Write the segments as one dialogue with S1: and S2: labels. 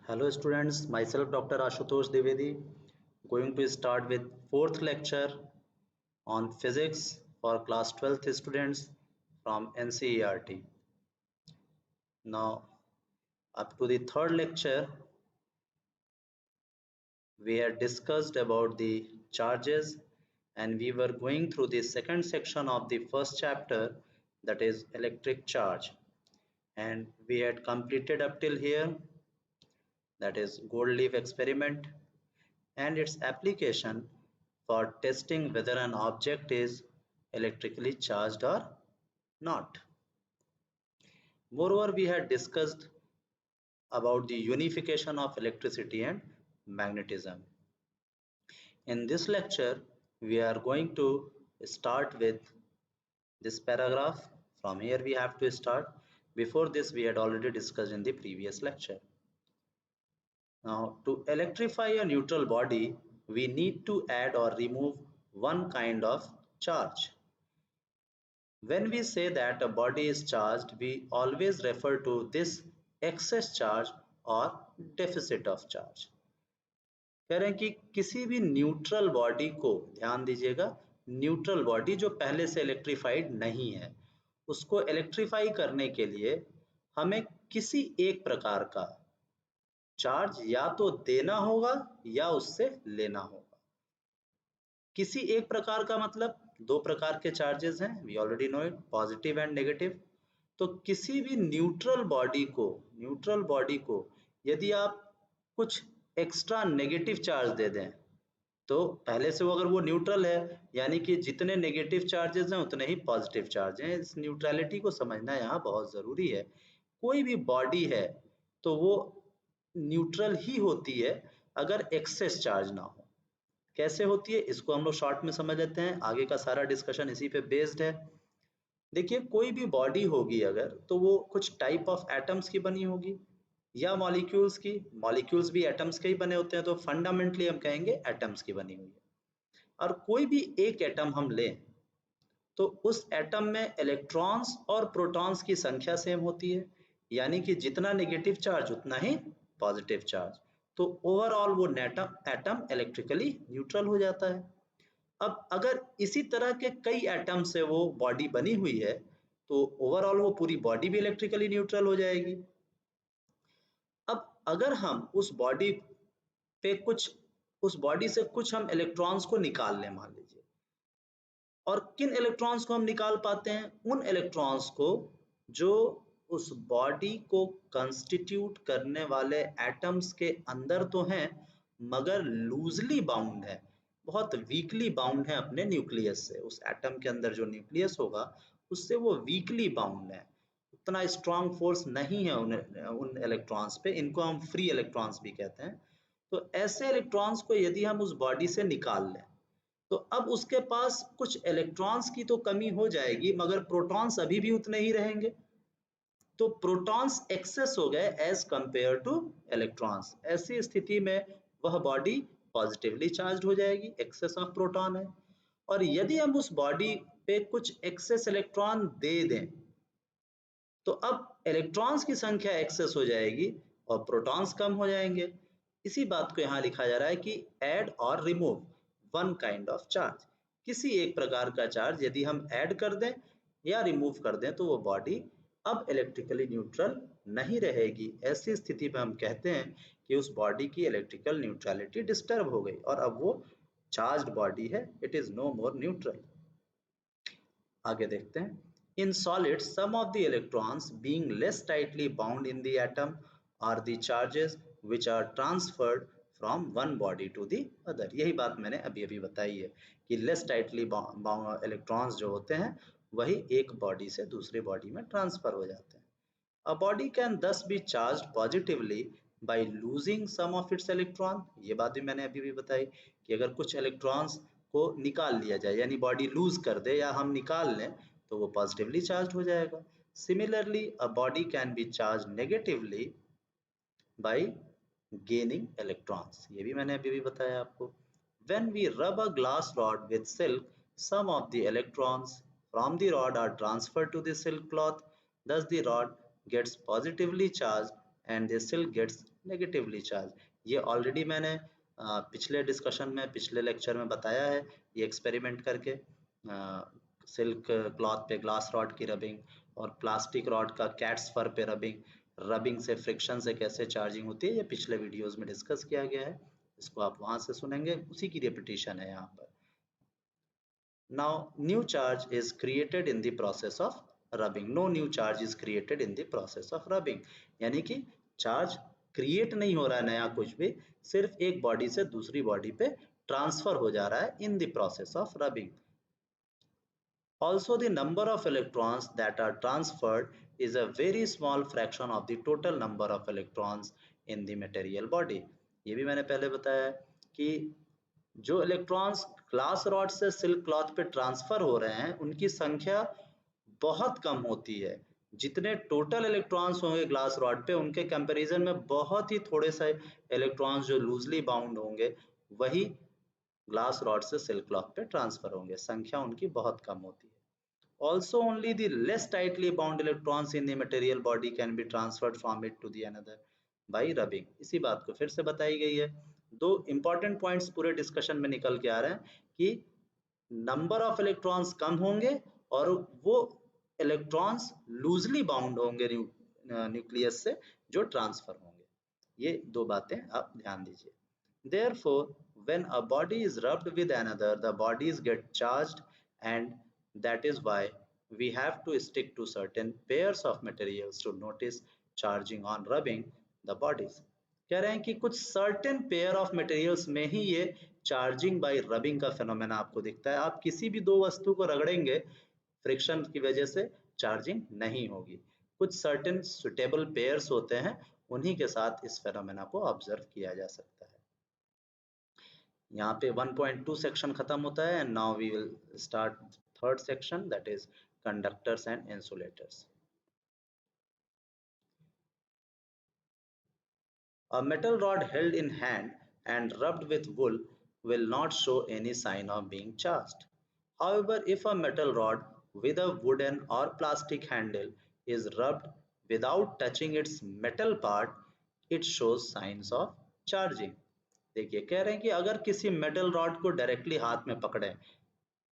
S1: Hello students, myself Dr. Ashutosh Dwivedi, going to start with fourth lecture on physics for class 12th students from NCERT. Now up to the third lecture, we had discussed about the charges and we were going through the second section of the first chapter, that is electric charge, and we had completed up till here, that is gold leaf experiment and its application for testing whether an object is electrically charged or not. Moreover, we had discussed about the unification of electricity and magnetism. In this lecture, we are going to start with this paragraph. From here we have to start. Before this, we had already discussed in the previous lecture. Now, to electrify a neutral body, we need to add or remove one kind of charge. When we say that a body is charged, we always refer to this excess charge or deficit of charge. कह रहे हैं कि किसी भी neutral body को, ध्यान दीजिएगा, neutral body जो पहले से इलेक्ट्रीफाइड नहीं है, उसको इलेक्ट्रीफाई करने के लिए हमें किसी एक प्रकार का चार्ज या तो देना होगा या उससे लेना होगा। किसी एक प्रकार का मतलब दो प्रकार के चार्जेस हैं, we already know it, positive and negative. तो किसी भी न्यूट्रल बॉडी को यदि आप कुछ एक्स्ट्रा नेगेटिव चार्ज दे दें, तो पहले से वो अगर वो न्यूट्रल है, यानी कि जितने नेगेटिव चार्जेस हैं उतने ही पॉजिटिव चार्ज हैं। इस न्यूट्रलिटी को समझना यहाँ बहुत जरूरी है। कोई भी बॉडी है तो वो न्यूट्रल ही होती है अगर एक्सेस चार्ज ना हो। कैसे होती है इसको हम लोग शॉर्ट में समझ लेते हैं, आगे का सारा डिस्कशन इसी पे बेस्ड है। देखिए, कोई भी बॉडी होगी अगर, तो वो कुछ टाइप ऑफ एटम्स की बनी होगी या मॉलिक्यूल्स की। मॉलिक्यूल्स भी एटम्स के ही बने होते हैं, तो फंडामेंटली हम कहेंगे एटम्स की बनी हुई है। और कोई भी एक एटम हम लें तो उस एटम में इलेक्ट्रॉन्स और प्रोटॉन्स की संख्या सेम होती है, यानी कि जितना नेगेटिव चार्ज उतना ही पॉजिटिव चार्ज। तो ओवरऑल वो एटम इलेक्ट्रिकली न्यूट्रल हो जाता है। अब अगर इसी तरह के कई एटम से वो बॉडी बनी हुई है, तो ओवरऑल वो पूरी बॉडी भी इलेक्ट्रिकली न्यूट्रल हो जाएगी। अब अगर हम उस बॉडी से कुछ हम इलेक्ट्रॉन्स को निकाल लें, मान लीजिए, और किन इलेक्ट्रॉन्स को हम निकाल पाते हैं? उन इलेक्ट्रॉन्स को जो उस बॉडी को कंस्टिट्यूट करने वाले एटम्स के अंदर तो हैं, मगर लूजली बाउंड है, बहुत वीकली बाउंड है अपने न्यूक्लियस से। उस एटम के अंदर जो न्यूक्लियस होगा उससे वो वीकली बाउंड है, उतना स्ट्रॉन्ग फोर्स नहीं है उन इलेक्ट्रॉन्स पे। इनको हम फ्री इलेक्ट्रॉन्स भी कहते हैं। तो ऐसे इलेक्ट्रॉन्स को यदि हम उस बॉडी से निकाल लें, तो अब उसके पास कुछ इलेक्ट्रॉन्स की तो कमी हो जाएगी, मगर प्रोटॉन्स अभी भी उतने ही रहेंगे। तो प्रोटॉन्स एक्सेस हो गए एज कंपेयर टू इलेक्ट्रॉन्स। ऐसी स्थिति में वह बॉडी पॉजिटिवली चार्ज हो जाएगी, एक्सेस ऑफ प्रोटॉन है। और यदि हम उस बॉडी पे कुछ एक्सेस इलेक्ट्रॉन दे दें, तो अब इलेक्ट्रॉन्स की संख्या एक्सेस हो जाएगी और प्रोटॉन्स कम हो जाएंगे। इसी बात को यहाँ लिखा जा रहा है कि ऐड और remove one kind of charge. किसी एक प्रकार का चार्ज यदि हम ऐड कर दें या रिमूव कर दें, तो वो बॉडी अब इलेक्ट्रिकली न्यूट्रल नहीं रहेगी। ऐसी स्थिति में हम कहते हैं कि उस बॉडी की इलेक्ट्रिकल न्यूट्रलिटी डिस्टर्ब हो गई और अब वो चार्ज्ड बॉडी है, it is no more neutral. आगे देखते हैं। In solids, some of the electrons being less tightly bound in the atom are the charges which are transferred from one body to the other. यही बात मैंने अभी अभी बताई है कि less tightly bound electrons जो होते हैं वही एक बॉडी से दूसरे बॉडी में ट्रांसफर हो जाते हैं। A body can thus be charged positively by losing some of its electron. ये बात भी मैंने अभी भी बताई कि अगर कुछ इलेक्ट्रॉन्स को निकाल लिया जाए, यानी बॉडी लूज कर दे या हम निकाल लें, तो वो पॉजिटिवली चार्ज हो जाएगा। Similarly a body can be charge negatively bye gaining electrons. ये भी मैंने अभी भी बताया आपको। When we rub a glass rod with silk, some of the electrons from the rod are transferred to the silk cloth, thus the rod gets positively charged and they still gets negatively charged. ये already मैंने पिछले discussion में, पिछले lecture में बताया है, ये experiment करके सिल्क क्लॉथ पे ग्लास रॉड की रबिंग और प्लास्टिक रॉड का कैट्स फर पे रबिंग से, फ्रिक्शन से कैसे चार्जिंग होती है, ये पिछले वीडियोस में डिस्कस किया गया है। इसको आप वहां से सुनेंगे, उसी की रिपीटिशन है यहाँ पर। Now new charge is created in the process of rubbing. No new charge is created in the process of rubbing. यानी कि चार्ज क्रिएट नहीं हो रहा है नया कुछ भी, सिर्फ एक बॉडी से दूसरी बॉडी पे ट्रांसफर हो जा रहा है in the process of rubbing. Also, the number of electrons that are transferred is a very small fraction of the total number of electrons in the material body. ये भी मैंने पहले बताया कि जो इलेक्ट्रॉन्स ग्लास रॉड से silk cloth पे transfer हो रहे हैं उनकी संख्या बहुत कम होती है। जितने टोटल इलेक्ट्रॉन्स होंगे ग्लास रॉड पे उनके कंपैरिजन में बहुत ही थोड़े से इलेक्ट्रॉन्स जो लूजली बाउंड होंगे वही ग्लास रॉड से सिल्क क्लॉथ पे ट्रांसफर होंगे, संख्या उनकी बहुत कम होती है। Also, only the less tightly bound electrons in the material body can be transferred from it to the another by rubbing. इसी बात को फिर से बताई गई है। दो इंपॉर्टेंट पॉइंट्स पूरे डिस्कशन में निकल के आ रहे हैं कि नंबर ऑफ इलेक्ट्रॉन्स कम होंगे और वो इलेक्ट्रॉन्स लूजली बाउंड होंगे न्यूक्लियस से जो ट्रांसफर होंगे। ये दो बातें आप ध्यान दीजिए। Therefore, when a body is rubbed with another, the bodies get charged, and that is why we have to stick to certain pairs of materials to notice charging on rubbing the bodies. कह रहे हैं कि कुछ certain pair of materials में ही ये charging by rubbing का phenomena आपको दिखता है। आप किसी भी दो वस्तु को रगड़ेंगे, फ्रिक्शन की वजह से चार्जिंग नहीं होगी। कुछ सर्टेन सुटेबल पेयर्स होते हैं, उन्हीं के साथ इस फेनोमेना को ऑब्जर्व किया जा सकता है। यहाँ पे 1.2 सेक्शन खत्म होता है, and now we will start third section, that is conductors and insulators. A metal rod held in hand and rubbed with wool will not show any sign of being charged. However, if a metal rod with a wooden or plastic handle is rubbed without touching its metal part, it shows signs of charging. देखिए कह रहे हैं कि अगर किसी metal rod को directly हाथ में पकड़े,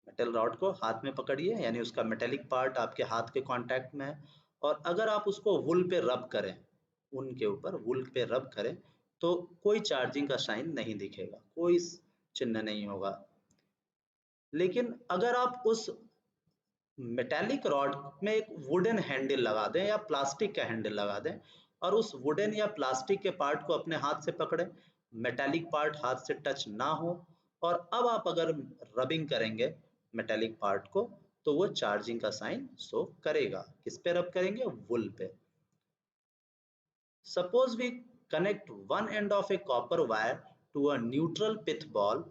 S1: मेटल रॉड को हाथ में पकड़िए यानी उसका मेटेलिक पार्ट आपके हाथ के कांटेक्ट में है, और अगर आप उसको वुल पे रब करें, उनके ऊपर वुल पे रब करें, तो कोई चार्जिंग का साइन नहीं दिखेगा, कोई चिन्ह नहीं होगा। लेकिन अगर आप उस मेटेलिक रॉड में एक वुडन हैंडल लगा दें या प्लास्टिक का हैंडल लगा दें और उस वुडन या प्लास्टिक के पार्ट को अपने हाथ से पकड़े, मेटेलिक पार्ट हाथ से टच ना हो, और अब आप अगर रबिंग करेंगे मेटेलिक पार्ट को, तो वो चार्जिंग का साइन शो करेगा। किस पे रब करेंगे? वुल पे। Suppose we connect one end of a copper wire to a neutral pith ball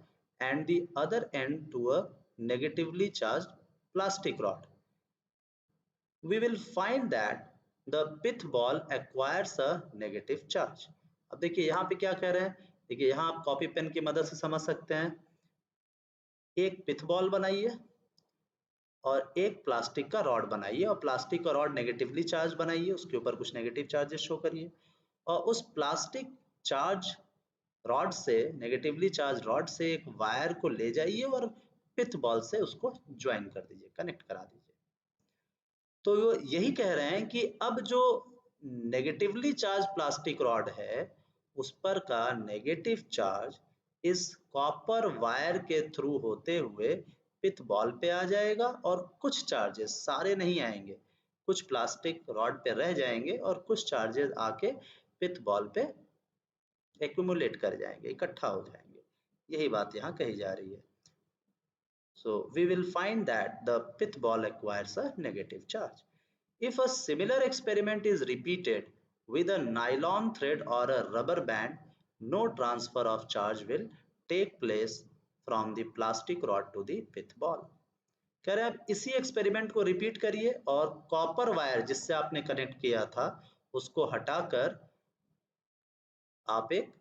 S1: and the other end to a negatively charged plastic rod. We will find that the pith ball acquires a negative charge. अब देखिए यहाँ पे क्या कह रहे हैं, देखिए यहाँ आप कॉपी पेन की मदद से समझ सकते हैं। एक पिथ बॉल बनाइए और एक प्लास्टिक का रॉड बनाइए, और प्लास्टिक का रॉड नेगेटिवली चार्ज बनाइए, उसके ऊपर कुछ नेगेटिव चार्जेस शो करिए, और उस प्लास्टिक चार्ज रॉड से, नेगेटिवली चार्ज रॉड से एक वायर को ले जाइए और पिथ बॉल से उसको ज्वाइन कर दीजिए, कनेक्ट करा दीजिए। तो वो यही कह रहे हैं कि अब जो नेगेटिवली चार्ज प्लास्टिक रॉड है उस पर का नेगेटिव चार्ज इस कॉपर वायर के थ्रू होते हुए पिथ बॉल पे आ जाएगा, और कुछ चार्जेस, सारे नहीं आएंगे, कुछ प्लास्टिक रॉड पे रह जाएंगे और कुछ चार्जेस आके पिथ बॉल पे एक्यूमुलेट कर जाएंगे, इकट्ठा हो जाएंगे। यही बात यहाँ कही जा रही है। So we will find that the pith ball acquires a negative charge. If a similar experiment is repeated with a nylon thread or a rubber band, no transfer of charge will take place from the plastic rod to the pith ball. कह रहे हैं अब इसी experiment को repeat करिए और copper wire जिससे आपने कनेक्ट किया था उसको हटाकर आप एक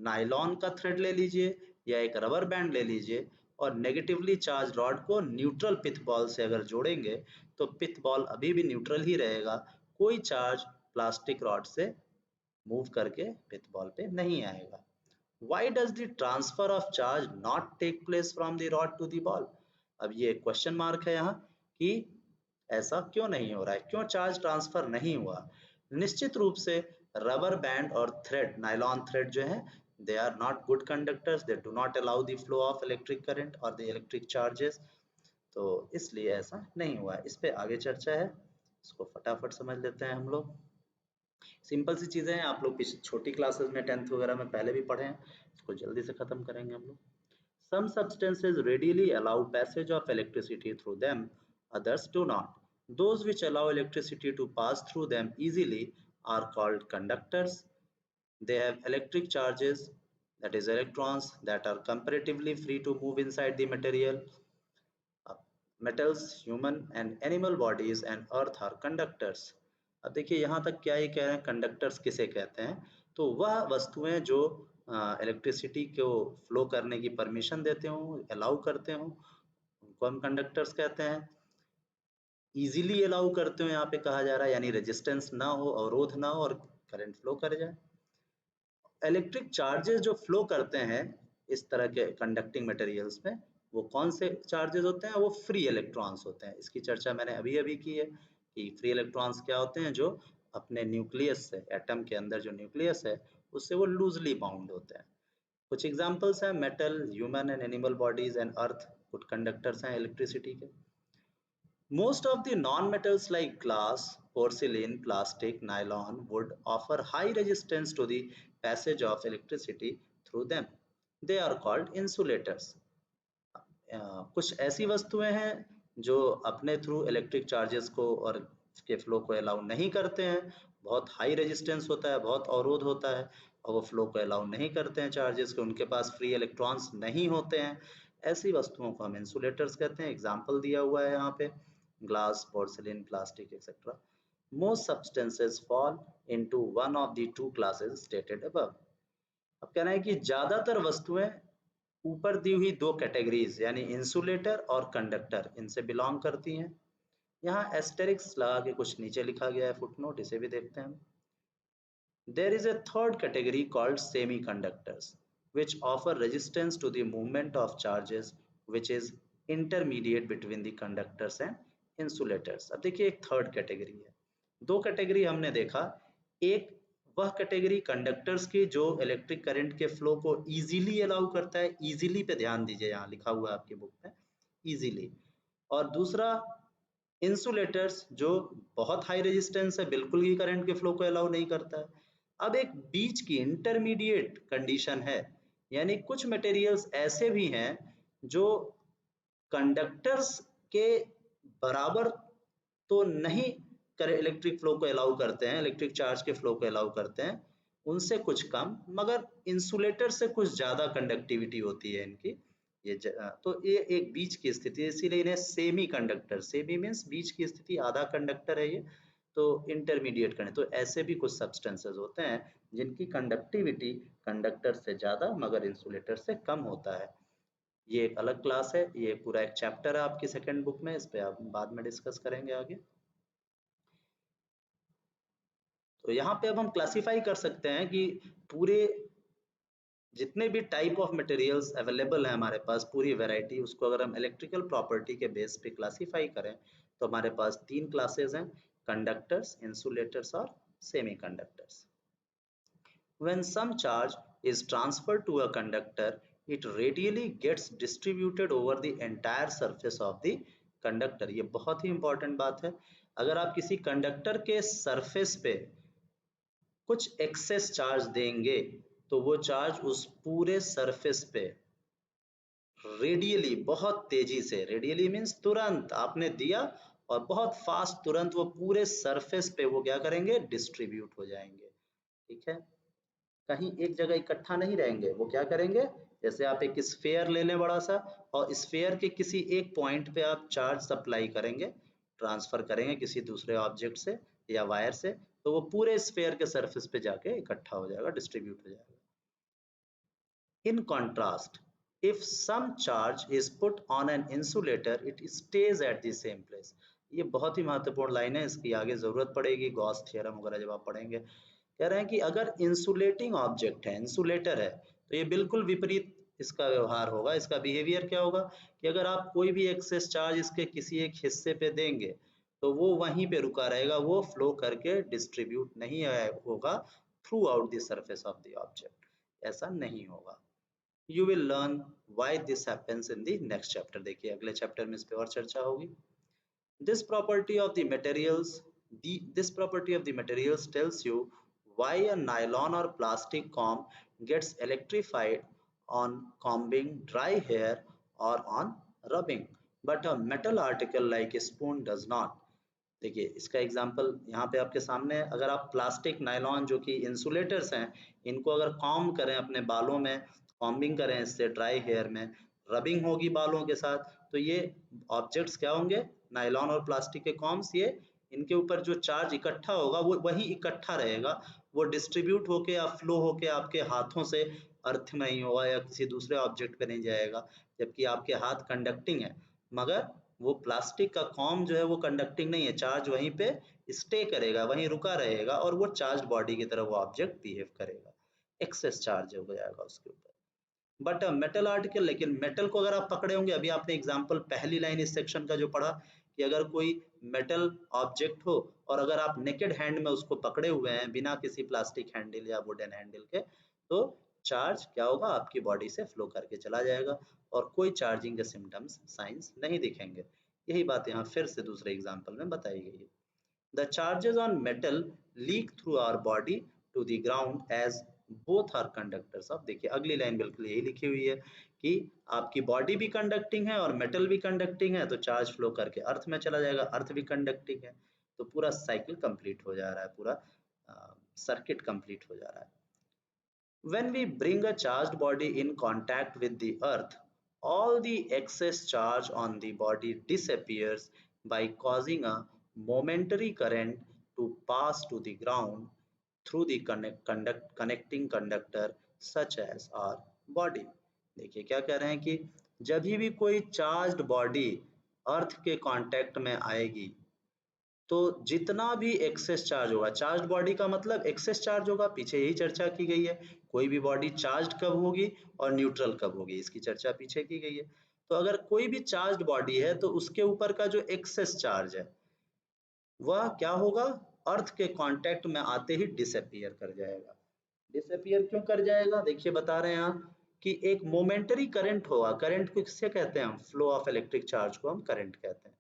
S1: नायलॉन का थ्रेड ले लीजिए या एक रबर बैंड ले लीजिए, और नेगेटिवली चार्ज रॉड को न्यूट्रल पिथ बॉल से अगर जोड़ेंगे तो पिथ बॉल अभी भी न्यूट्रल ही रहेगा, कोई चार्ज प्लास्टिक रॉड से मूव करके पिथ बॉल पे नहीं आएगा। Why does the transfer of charge not take place from the rod to the ball? अब ये क्वेश्चन मार्क है यहाँ कि ऐसा क्यों नहीं हो रहा है, क्यों चार्ज ट्रांसफर नहीं हुआ। निश्चित रूप से रबर बैंड और थ्रेड, नायलॉन थ्रेड जो है, they are not good conductors, they do not allow the flow of electric current or the electric charges, तो इसलिए ऐसा नहीं हुआ है। इस पे आगे चर्चा है, इसको फटाफट समझ लेते हैं हम लोग। सिंपल सी चीजें हैं, आप लोग छोटी क्लासेस में 10th वगैरह में पहले भी पढ़े हैं, इसको जल्दी से खत्म करेंगे हम लोग। Some substances readily allow passage of electricity through them, others do not. Those which allow electricity to pass through them easily are called conductors. They have electric charges, that is electrons, that are comparatively free to move inside the material. Metals, human and animal bodies and earth are conductors. अब देखिए यहाँ तक क्या ये कह रहे हैं, conductors किसे कहते हैं, तो वह वस्तुएं जो इलेक्ट्रिसिटी को फ्लो करने की परमिशन देते हो, अलाउ करते हो, उनको हम कंडक्टर्स कहते हैं। इजीली अलाउ करते हो यहाँ पे कहा जा रहा है, यानी रेजिस्टेंस ना हो, अवरोध ना हो और करंट फ्लो कर जाए। इलेक्ट्रिक चार्जेस जो फ्लो करते हैं इस तरह के कंडक्टिंग मटेरियल्स में, वो कौन से चार्जेस होते हैं, वो फ्री इलेक्ट्रॉन्स होते हैं। इसकी चर्चा मैंने अभी अभी की है कि फ्री इलेक्ट्रॉन्स क्या होते हैं, जो अपने न्यूक्लियस से, एटम के अंदर जो न्यूक्लियस है उससे वो लूजली बाउंड होते हैं। कुछ एग्जांपल्स हैं, metal, human and animal bodies and earth good conductors हैं इलेक्ट्रिसिटी के। Most of the non-metals like glass, porcelain, plastic, nylon, wood offer high resistance to the passage of electricity through them. They are called insulators. कुछ ऐसी वस्तुएं हैं जो अपने through electric charges को और के फ्लो को अलाउ नहीं करते हैं, बहुत हाई रेजिस्टेंस होता है, बहुत अवरोध होता है और वो फ्लो को अलाउ नहीं करते हैं चार्जेस के, उनके पास फ्री इलेक्ट्रॉन्स नहीं होते हैं। ऐसी वस्तुओं को हम इंसुलेटर्स कहते हैं। एग्जाम्पल दिया हुआ है यहाँ पे, glass, porcelain, plastic etcetera. Most substances fall into one of the two classes stated above. अब कहना है कि ज्यादातर वस्तुएं ऊपर दी हुई दो कैटेगरीज यानी इंसुलेटर और कंडक्टर, इनसे बिलोंग करती हैं। यहाँ एस्टेरिक्स लगा के कुछ नीचे लिखा गया है, फुटनोट, इसे भी देखते हैं। There is a third category called semiconductors, which offer resistance to the movement of charges, which is intermediate between the conductors and insulators. अब देखिए एक थर्ड कैटेगरी है, दो कैटेगरी हमने देखा। एक वह कैटेगरी कंडक्टर्स की जो इलेक्ट्रिक करंट के फ्लो को इजीली अलाउ करता है, इजीली पे ध्यान दीजिए, यहाँ लिखा हुआ है आपकी बुक में इजीली। और दूसरा इंसुलेटर्स जो बहुत हाई रेजिस्टेंस है, बिल्कुल ही करंट के फ्लो को अलाउ नहीं करता है। अब एक बीच की इंटरमीडिएट कंडीशन है, यानी कुछ मटेरियल्स ऐसे भी हैं जो कंडक्टर्स के बराबर तो नहीं इलेक्ट्रिक फ्लो को अलाउ करते हैं, इलेक्ट्रिक चार्ज के फ्लो को अलाउ करते हैं, उनसे कुछ कम, मगर इंसुलेटर से कुछ ज्यादा कंडक्टिविटी होती है इनकी। ये तो ये एक बीच की स्थिति है, इसीलिए इन्हें सेमी कंडक्टर, सेमी मीन्स बीच की स्थिति, आधा कंडक्टर है ये, तो इंटरमीडिएट करंट। तो ऐसे भी कुछ सब्सटेंसेस होते हैं जिनकी कंडक्टिविटी कंडक्टर से ज्यादा मगर इंसुलेटर से कम होता है। ये एक अलग क्लास है, ये पूरा एक चैप्टर है आपकी सेकंड बुक में, इस पे आप बाद में डिस्कस करेंगे आगे। तो यहाँ पे अब हम क्लासिफाई कर सकते हैं कि पूरे जितने भी टाइप ऑफ मटेरियल्स अवेलेबल है हमारे पास, पूरी वैरायटी, उसको अगर हम इलेक्ट्रिकल प्रॉपर्टी के बेस पे क्लासिफाई करें तो हमारे पास तीन क्लासेस हैं, कंडक्टर्स, इंसुलेटर्स और semiconductors. When some charge is transferred to a conductor, it radially gets distributed over the entire surface of the conductor. ये बहुत ही इंपॉर्टेंट बात है। अगर आप किसी कंडक्टर के सरफेस पे कुछ एक्सेस चार्ज देंगे तो वो चार्ज उस पूरे सरफेस पे रेडियली, बहुत तेजी से, रेडियली मीन्स तुरंत आपने दिया और बहुत फास्ट तुरंत वो पूरे सरफेस पे वो क्या करेंगे, डिस्ट्रीब्यूट हो जाएंगे। ठीक है, कहीं एक जगह इकट्ठा नहीं रहेंगे, वो क्या करेंगे, जैसे आप एक स्फेयर ले लें बड़ा सा और स्फेयर के किसी एक पॉइंट पे आप चार्ज सप्लाई करेंगे, ट्रांसफर करेंगे किसी दूसरे ऑब्जेक्ट से या वायर से, तो वो पूरे स्फेयर के सरफेस पे जाके इकट्ठा हो जाएगा, डिस्ट्रीब्यूट हो जाएगा। In contrast, if some charge is put on an insulator, it stays at the same place. ये बहुत ही महत्वपूर्ण लाइन है, इसकी आगे जरूरत पड़ेगी, गॉस थ्योरम वगैरह जब आप पढ़ेंगे। कह रहे हैं कि अगर इंसुलेटिंग ऑब्जेक्ट है, इंसुलेटर है, तो ये बिल्कुल विपरीत इसका व्यवहार होगा। इसका बिहेवियर क्या होगा कि अगर आप कोई भी एक्सेस चार्ज इसके किसी एक हिस्से पे देंगे तो वो वहीं पे रुका रहेगा, वो फ्लो करके डिस्ट्रीब्यूट नहीं होगा through out the surface of the object, ऐसा नहीं होगा। You will learn why this happens in the next chapter. देखिए अगले चैप्टर में इस पे और चर्चा होगी। This property of the materials, this property of the materials tells you why a nylon or plastic comb gets electrified on combing dry hair or on rubbing, but a metal article like a spoon does not. देखिए इसका example यहाँ पे आपके सामने है। अगर आप plastic nylon जो कि इंसुलेटर्स हैं, इनको अगर कॉम्ब करें अपने बालों में, कॉम्बिंग करें इससे ड्राई हेयर में, रबिंग होगी बालों के साथ, तो ये ऑब्जेक्ट्स क्या होंगे, नायलॉन और प्लास्टिक के कॉम्ब्स, ये इनके ऊपर जो चार्ज इकट्ठा होगा वो वही इकट्ठा रहेगा, वो डिस्ट्रीब्यूट होके या फ्लो होके आपके हाथों से अर्थ में नहीं होगा या किसी दूसरे ऑब्जेक्ट पे नहीं जाएगा, जबकि आपके हाथ कंडक्टिंग है। मगर वो प्लास्टिक का कॉम जो है वो कंडक्टिंग नहीं है, चार्ज वहीं पे स्टे करेगा, वहीं रुका रहेगा और वो चार्ज बॉडी की तरह वो ऑब्जेक्ट बिहेव करेगा, एक्सेस चार्ज हो जाएगा उसके ऊपर। बट मेटल आर्टिकल, लेकिन मेटल को अगर आप पकड़े होंगे, अभी आपने एग्जांपल पहली लाइन इस सेक्शन का जो पढ़ा कि अगर कोई मेटल ऑब्जेक्ट हो और अगर आप नेकेड हैंड में उसको पकड़े हुए हैं बिना किसी प्लास्टिक हैंडल या वुडन हैंडल के, तो चार्ज क्या होगा, आपकी बॉडी से फ्लो करके चला जाएगा और कोई चार्जिंग के सिम्टम्स, साइंस नहीं दिखेंगे। यही बात यहाँ फिर से दूसरे एग्जाम्पल में बताई गई है। The charges on metal leak through our body to the ground as both are conductors of, देखिए अगली लाइन बिल्कुल यही लिखी हुई है कि आपकी बॉडी भी कंडक्टिंग है और मेटल भी कंडक्टिंग है, तो चार्ज फ्लो करके अर्थ में चला जाएगा, अर्थ भी कंडक्टिंग है, तो पूरा साइकिल कंप्लीट हो जा रहा है, पूरा सर्किट कंप्लीट हो जा रहा है। When we bring a charged body in contact with the earth, all the excess charge on the body disappears by causing a momentary current to pass to the ground through the connecting conductor such as our body। देखिए क्या कह रहे हैं कि जब भी कोई charged body earth के कांटेक्ट में आएगी तो जितना भी एक्सेस चार्ज होगा, चार्ज बॉडी का मतलब एक्सेस चार्ज होगा, पीछे यही चर्चा की गई है, कोई भी बॉडी चार्ज कब होगी और न्यूट्रल कब होगी, इसकी चर्चा पीछे की गई है। तो अगर कोई भी चार्ज बॉडी है तो उसके ऊपर का जो एक्सेस चार्ज है वह क्या होगा, अर्थ के कांटेक्ट में आते ही डिसअपियर कर जाएगा। डिसअपियर क्यों कर जाएगा, देखिए बता रहे हैं आप कि एक मोमेंटरी करंट होगा, करंट को किससे कहते हैं हम, फ्लो ऑफ इलेक्ट्रिक चार्ज को हम करंट कहते हैं।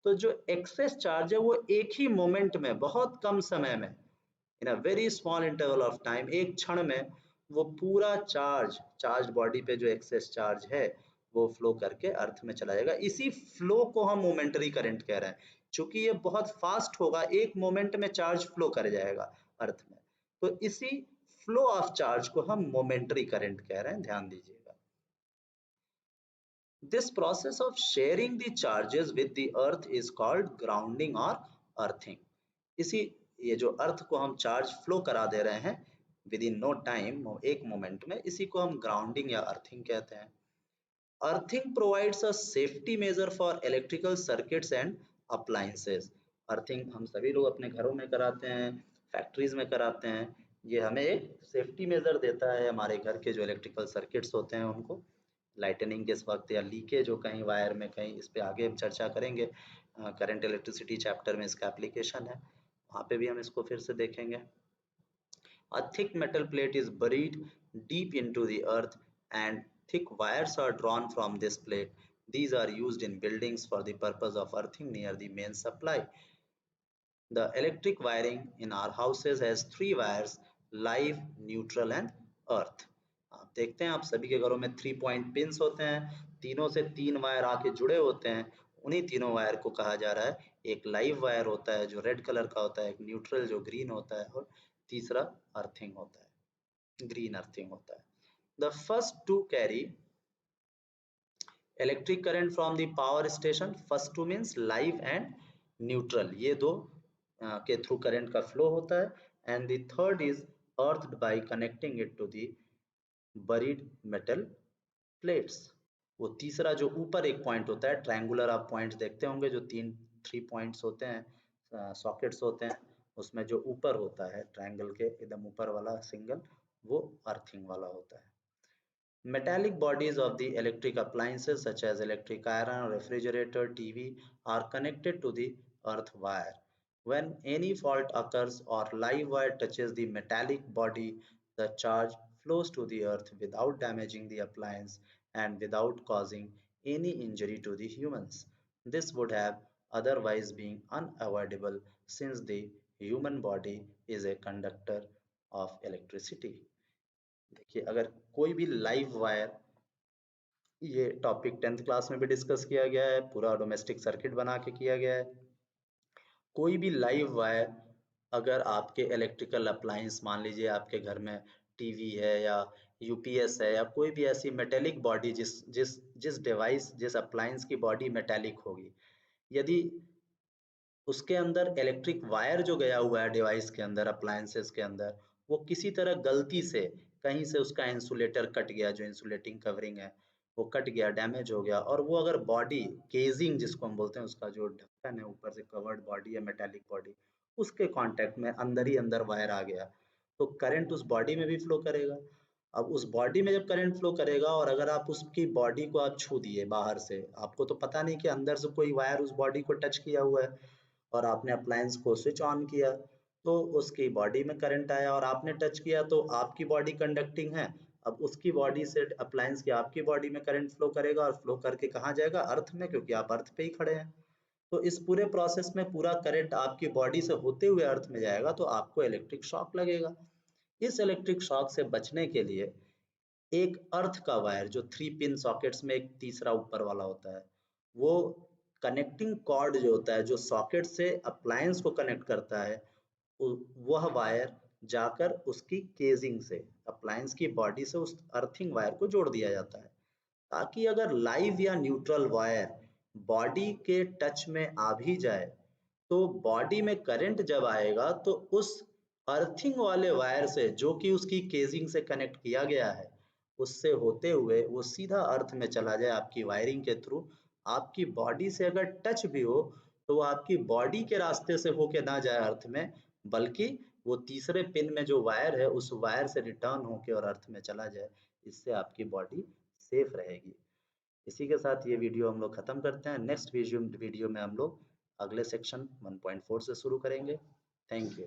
S1: तो जो एक्सेस चार्ज है वो एक ही मोमेंट में, बहुत कम समय में, in a very small interval of time, एक क्षण में वो पूरा चार्ज बॉडी पे जो एक्सेस चार्ज है वो फ्लो करके अर्थ में चला जाएगा। इसी फ्लो को हम मोमेंटरी करंट कह रहे हैं, क्योंकि ये बहुत फास्ट होगा, एक मोमेंट में चार्ज फ्लो कर जाएगा अर्थ में, तो इसी फ्लो ऑफ चार्ज को हम मोमेंटरी करंट कह रहे हैं, ध्यान दीजिएगा। This process of sharing the charges with the earth is called grounding or earthing। इसी ये जो अर्थ को हम चार्ज फ्लो करा दे रहे हैं विद इन नो टाइम, एक मोमेंट में, इसी को हम ग्राउंडिंग या अर्थिंग कहते हैं। Earthing provides a safety major for electrical circuits and appliances. Earthing हम सभी लोग अपने घरों में कराते हैं, फैक्ट्रीज में कराते हैं, ये हमें एक सेफ्टी मेजर देता है हमारे घर के जो इलेक्ट्रिकल सर्किट्स होते हैं उनको, लाइटनिंग के वक्त या लीकेज हो कहीं वायर में कहीं, इस पे आगे हम चर्चा करेंगे, करंट इलेक्ट्रिसिटी चैप्टर में इसका एप्लीकेशन है, वहाँ पे भी हम इसको फिर से देखेंगे। A thick metal plate is buried deep into the earth and thick wires are drawn from this plate. These are used in buildings for the purpose of earthing near the main supply. The electric wiring in our houses has three wires, live, neutral and earth। आप देखते हैं आप सभी के घरों में 3 point pins होते हैं, तीनों से 3 वायर आके जुड़े होते हैं, उन्हीं तीनों वायर को कहा जा रहा है, एक लाइव वायर होता है जो रेड कलर का होता है, एक न्यूट्रल जो ग्रीन होता है और तीसरा अर्थिंग होता है, ग्रीन अर्थिंग होता है। The first two carry electric current from the power station, first two means live and neutral, ये दो के थ्रू करंट का फ्लो होता है, and the third is earthed by connecting it to the buried metal plates। वो तीसरा जो ऊपर एक पॉइंट होता है, ट्रायंगुलर आप पॉइंट्स देखते होंगे जो 3 पॉइंट्स होते हैं, सॉकेट्स होते हैं, उसमें जो ऊपर होता है ट्रायंगल के एकदम ऊपर वाला सिंगल, वो अर्थिंग वाला होता है। Metallic bodies of the electric appliances such as electric iron, refrigerator, TV are connected to the earth wire. When any fault occurs or live wire touches the metallic body, the charge flows to the earth without damaging the appliance and without causing any injury to the humans. This would have otherwise been unavoidable since the human body is a conductor of electricity. देखिए अगर कोई भी live wire, ये topic 10th class में भी discuss किया गया है, पूरा डोमेस्टिक सर्किट बना के किया गया है। कोई भी लाइव वायर अगर आपके इलेक्ट्रिकल अप्लायंस, मान लीजिए आपके घर में टीवी है या यूपीएस है या कोई भी ऐसी मेटेलिक बॉडी, जिस जिस जिस डिवाइस, जिस अप्लायंस की बॉडी मेटेलिक होगी, यदि उसके अंदर इलेक्ट्रिक वायर जो गया हुआ है डिवाइस के अंदर, अप्लायंसेस के अंदर, वो किसी तरह गलती से कहीं से उसका इंसुलेटर कट गया, जो इंसुलेटिंग कवरिंग है वो कट गया, डैमेज हो गया, और वो अगर बॉडी केजिंग जिसको हम बोलते हैं, उसका जो ढक्कन है ऊपर से कवर्ड बॉडी है मेटालिक बॉडी, उसके कांटेक्ट में अंदर ही अंदर वायर आ गया, तो करंट उस बॉडी में भी फ्लो करेगा। अब उस बॉडी में जब करंट फ्लो करेगा और अगर आप उसकी बॉडी को आप छू दिए बाहर से, आपको तो पता नहीं कि अंदर से कोई वायर उस बॉडी को टच किया हुआ है, और आपने अप्लायंस को स्विच ऑन किया, तो उसकी बॉडी में करंट आया और आपने टच किया, तो आपकी बॉडी कंडक्टिंग है। अब उसकी बॉडी से अप्लायंस की आपकी बॉडी में करंट फ्लो करेगा और फ्लो करके कहाँ जाएगा? अर्थ में, क्योंकि आप अर्थ पे ही खड़े हैं। तो इस पूरे प्रोसेस में पूरा करंट आपकी बॉडी से होते हुए अर्थ में जाएगा, तो आपको इलेक्ट्रिक शॉक लगेगा। इस इलेक्ट्रिक शॉक से बचने के लिए एक अर्थ का वायर, जो 3 पिन सॉकेट्स में एक तीसरा ऊपर वाला होता है, वो कनेक्टिंग कॉर्ड जो होता है, जो सॉकेट से अप्लायंस को कनेक्ट करता है, वह वायर जाकर उसकी केजिंग से, अप्लायंस की बॉडी से उस अर्थिंग वायर को जोड़ दिया जाता है, ताकि अगर लाइव या न्यूट्रल वायर बॉडी के टच में आ भी जाए, तो बॉडी में करंट जब आएगा तो उस अर्थिंग वाले वायर से, जो कि उसकी केजिंग से कनेक्ट किया गया है, उससे होते हुए वो सीधा अर्थ में चला जाए आपकी वायरिंग के थ्रू। आपकी बॉडी से अगर टच भी हो, तो वो आपकी बॉडी के रास्ते से होके ना जाए अर्थ में, बल्कि वो तीसरे पिन में जो वायर है, उस वायर से रिटर्न होके और अर्थ में चला जाए। इससे आपकी बॉडी सेफ रहेगी। इसी के साथ ये वीडियो हम लोग खत्म करते हैं। नेक्स्ट वीडियो में हम लोग अगले सेक्शन 1.4 से शुरू करेंगे। Thank you.